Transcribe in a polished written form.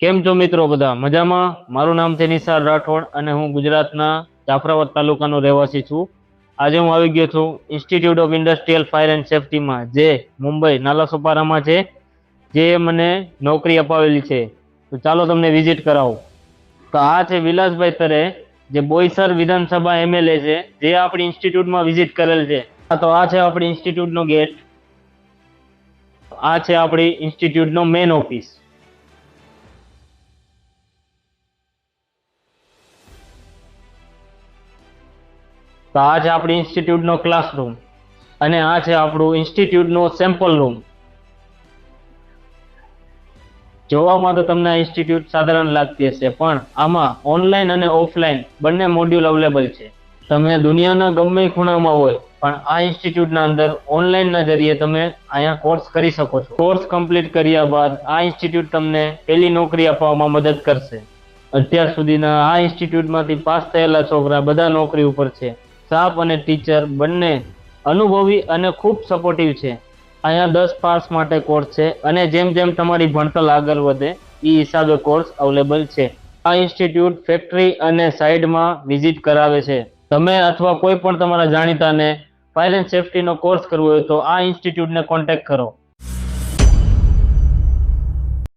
કેમ છો મિત્રો? બધા મજામાં? મારું નામ છે નિસાર રાઠોડ અને હું ગુજરાતના જાફરાબાદ તાલુકાનો રહેવાસી છું. આજે હું આવી ગયો છું institute of industrial fire and સેફટીમાં, જે મુંબઈ નાલાસોપારામાં છે, જે મને નોકરી અપાવેલી છે. તો ચાલો તમને વિઝિટ કરાવું. તો આ છે વિલાસભાઈ તરે, જે બોઈસર વિધાનસભા એમએલએ છે, જે આપણી ઇન્સ્ટિટ્યૂટમાં વિઝિટ કરેલ છે. તો આ છે આપણી ઇન્સ્ટિટ્યૂટનો ગેટ. આ છે આપણી ઇન્સ્ટિટ્યૂટનો મેઇન ઓફિસ. તો આ છે આપણી ઇન્સ્ટિટ્યૂટનો ક્લાસરૂમ અને આ છે આપણું ઇન્સ્ટિટ્યૂટનો સેમ્પલ રૂમ. જોવામાં તો તમને આ ઇન્સ્ટિટ્યૂટ સાધારણ લાગતી હશે, પણ આમાં ઓનલાઈન અને ઓફલાઈન બંને મોડ્યુલ અવેલેબલ છે. તમે દુનિયાના ગમે ખૂણામાં હોય, પણ આ ઇન્સ્ટિટ્યૂટના અંદર ઓનલાઈનના જરીએ તમે અહીંયા કોર્સ કરી શકો છો. કોર્સ કમ્પ્લીટ કર્યા બાદ આ ઇન્સ્ટિટ્યૂટ તમને પહેલી નોકરી આપવામાં મદદ કરશે. અત્યાર સુધીના આ ઇન્સ્ટિટ્યૂટમાંથી પાસ થયેલા છોકરા બધા નોકરી ઉપર છે. સ્ટાફ અને ટીચર બંને અનુભવી અને ખૂબ સપોર્ટિવ છે. અહીંયા 10 પાસ માટે કોર્સ છે અને જેમ જેમ તમારી ભણતર આગળ વધે એ હિસાબે કોર્સ અવેલેબલ છે. આ ઇન્સ્ટિટ્યૂટ ફેક્ટરી અને સાઇટમાં વિઝિટ કરાવે છે. તમે અથવા કોઈ પણ તમારા જાણીતાને ફાયર એન્ડ સેફટીનો કોર્સ કરવો હોય તો આ ઇન્સ્ટિટ્યૂટને કોન્ટેક્ટ કરો.